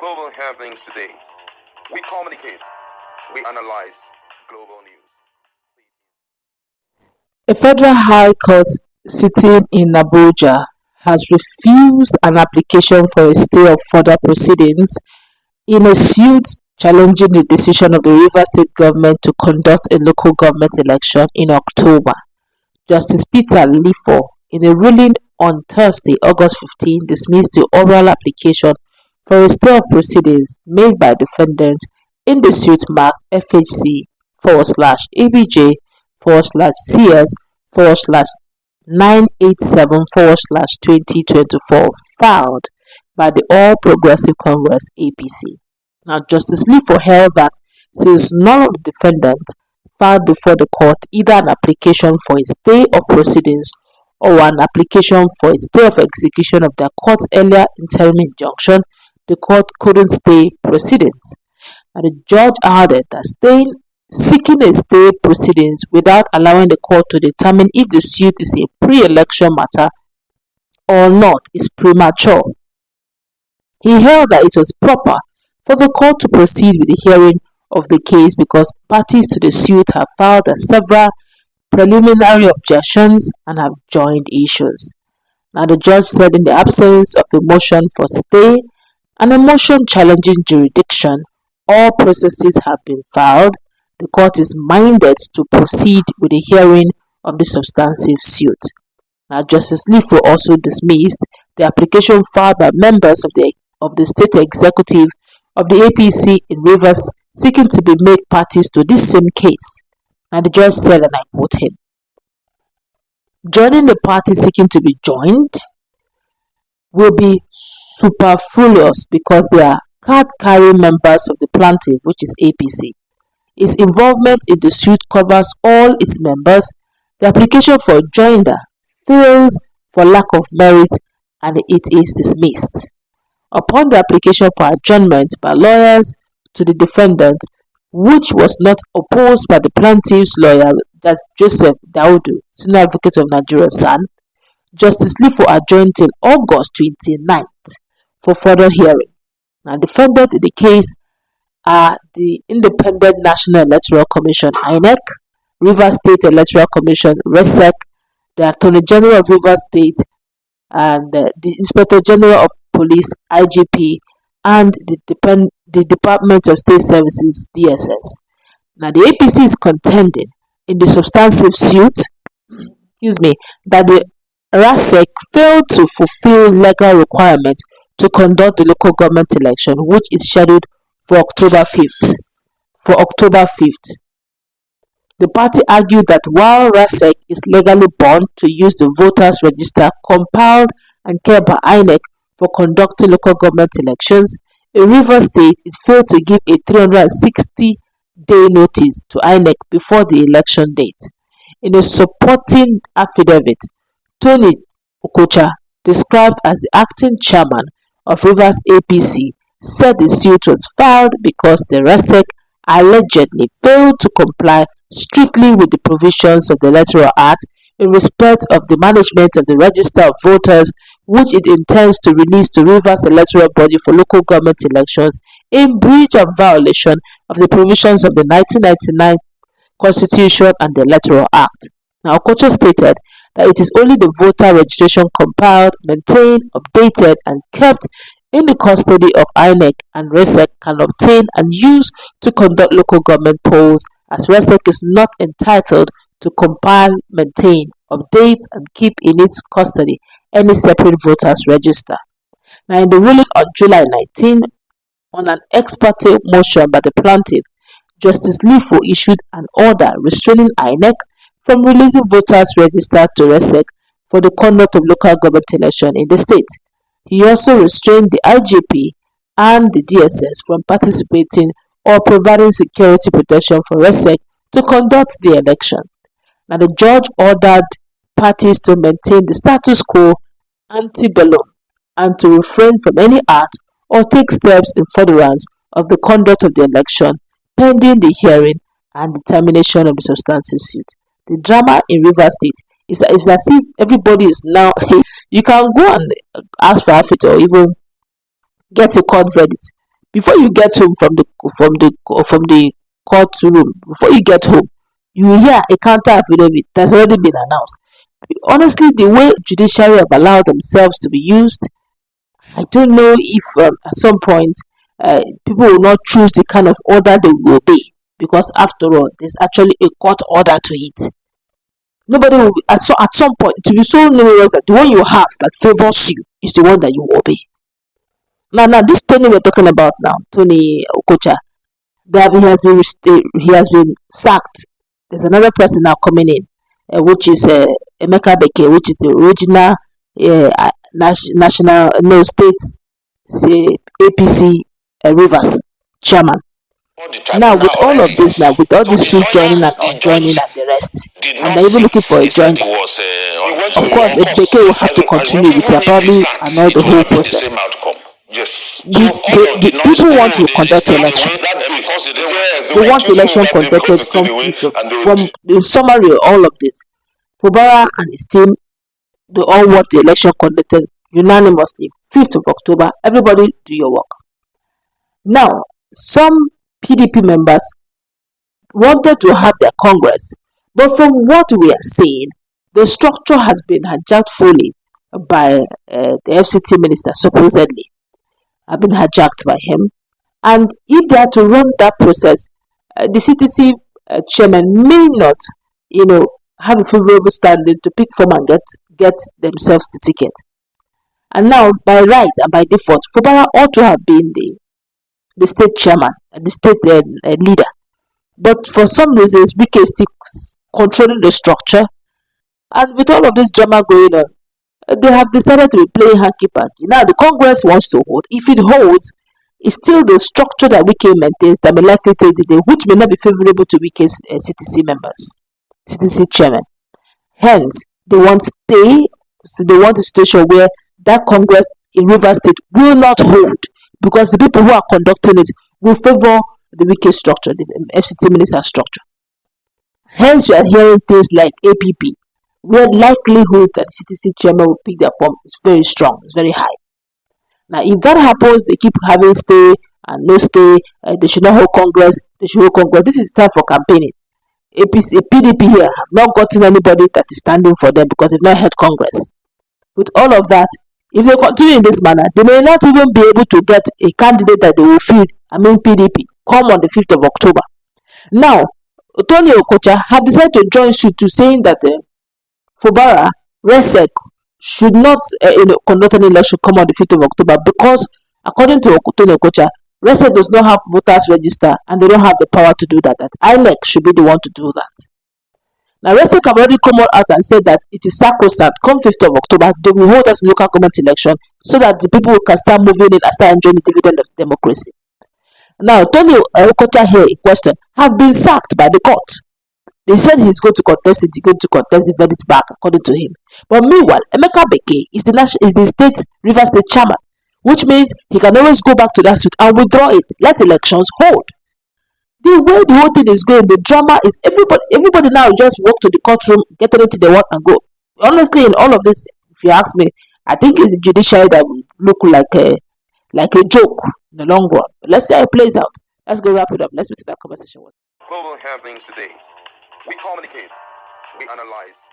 Global happenings today. We communicate. We analyze global news. A federal high court sitting in Abuja has refused an application for a stay of further proceedings in a suit challenging the decision of the Rivers State government to conduct a local government election in October. Justice Peter Lifo, in a ruling on Thursday, August 15, dismissed the oral application for a stay of proceedings made by defendants in the suit marked FHC/ABJ/CS/987/2024 filed by the All Progressive Congress APC. Now, Justice Lifo held that since none of the defendants filed before the court either an application for a stay of proceedings or an application for a stay of execution of their court's earlier interim injunction, the court couldn't stay proceedings. And the judge added that seeking a stay proceedings without allowing the court to determine if the suit is a pre-election matter or not is premature. He held that it was proper for the court to proceed with the hearing of the case because parties to the suit have filed several preliminary objections and have joined issues. Now, the judge said in the absence of a motion for stay and a motion challenging jurisdiction, all processes have been filed. The court is minded to proceed with the hearing of the substantive suit. Now, Justice Lifo also dismissed the application filed by members of the state executive of the APC in Rivers seeking to be made parties to this same case. And the judge said, and I quote him, "Joining the parties seeking to be joined will be superfluous because they are card-carrying members of the plaintiff, which is APC. Its involvement in the suit covers all its members. The application for joinder fails for lack of merit and it is dismissed." Upon the application for adjournment by lawyers to the defendant, which was not opposed by the plaintiff's lawyer, that's Joseph Daudu, Senior Advocate of Nigeria, SAN, Justice Lifo adjourned till August 29th for further hearing. Now, defendants in the case are the Independent National Electoral Commission, INEC, Rivers State Electoral Commission, RESEC, the Attorney General of Rivers State, and the Inspector General of Police, IGP, and the Department of State Services, DSS. Now, the APC is contending in the substantive suit that the RASEC failed to fulfill legal requirements to conduct the local government election, which is scheduled for October 5th. The party argued that while RASEC is legally bound to use the voters register compiled and kept by INEC for conducting local government elections, in Rivers State it failed to give a 360-day notice to INEC before the election date. In a supporting affidavit, Tony Okocha, described as the acting chairman of Rivers APC, said the suit was filed because the RASEC allegedly failed to comply strictly with the provisions of the Electoral Act in respect of the management of the register of voters, which it intends to release to Rivers Electoral Body for local government elections, in breach and violation of the provisions of the 1999 Constitution and the Electoral Act. Now, Okocha stated that it is only the voter registration compiled, maintained, updated, and kept in the custody of INEC and RASEC can obtain and use to conduct local government polls, as RASEC is not entitled to compile, maintain, update, and keep in its custody any separate voters register. Now, in the ruling on July 19, on an ex parte motion by the plaintiff, Justice Lifo issued an order restraining INEC from releasing voters registered to RASEC for the conduct of local government election in the state. He also restrained the IGP and the DSS from participating or providing security protection for RASEC to conduct the election. Now, the judge ordered parties to maintain the status quo ante bellum and to refrain from any act or take steps in furtherance of the conduct of the election pending the hearing and determination of the substantive suit. The drama in Rivers State is as if everybody is now, you can go and ask for affidavit or even get a court verdict before you get home from the courtroom, before you get home, you will hear a counter affidavit that's already been announced. Honestly, the way judiciary have allowed themselves to be used, I don't know if at some point people will not choose the kind of order they will obey, because after all, there's actually a court order to it. Nobody will be, at some point, to be so numerous that the one you have that favors you is the one that you obey. Now, this Tony we're talking about now, Tony Okocha, he has been sacked. There's another person now coming in, which is Emeka Beke, which is the original national state APC Rivers chairman. Now, with all of this, with all this suit joining and unjoining and the rest, and they're even looking for a joiner, of course, Beke will have to continue with it, probably annoy the whole process. The people want to conduct election. They want election conducted from the summary of all of this. Fubara and his team, they all want the election conducted unanimously. 5th of October, everybody do your work. Now, some PDP members wanted to have their Congress, but from what we are seeing, the structure has been hijacked fully by the FCT minister, supposedly. Have been hijacked by him. And if they are to run that process, the CTC chairman may not, have a favorable standing to pick from and get themselves the ticket. And now, by right and by default, Fubara ought to have been the state chairman, the state leader. But for some reasons, BK is still controlling the structure. And with all of this drama going on, they have decided to be playing hanky-panky. Now, the Congress wants to hold. If it holds, it's still the structure that WIKE maintains that may likely take the day, which may not be favorable to WIKE's CTC members, CTC chairman. Hence, they want a situation where that Congress in Rivers State will not hold, because the people who are conducting it will favor the WIKE structure, the FCT minister structure. Hence, you are hearing things like APP, where likelihood that the CTC chairman will pick their form is very strong, it's very high. Now, if that happens, they keep having stay and no stay. They should not hold Congress. They should hold Congress. This is time for campaigning. APC, PDP here have not gotten anybody that is standing for them because they've not held Congress. With all of that, if they continue in this manner, they may not even be able to get a candidate that they will feed, PDP, come on the 5th of October. Now, Tony Okocha have decided to join suit to saying that Fubara, RESEC, should not conduct an election come on the 5th of October because, according to Tony Okocha, RESEC does not have voters register and they don't have the power to do that. That INEC should be the one to do that. Now, RESEC have already come out and said that it is sacrosanct. Come 5th of October, they will hold us local government election so that the people can start moving in and start enjoying the dividend of democracy. Now, Tony Okocha here in question have been sacked by the court. They said he's going to contest it, he's going to contest the verdict back, according to him. But meanwhile, Emeka Beke is the state Rivers State chairman, which means he can always go back to that suit and withdraw it. Let elections hold. The way the whole thing is going, the drama is everybody now just walk to the courtroom, get anything they want and go. Honestly, in all of this, if you ask me, I think it's the judiciary that will look like a joke in the long run. But let's see how it plays out. Let's go wrap it up. Let's move to that conversation. Global happenings today. We communicate, we analyze,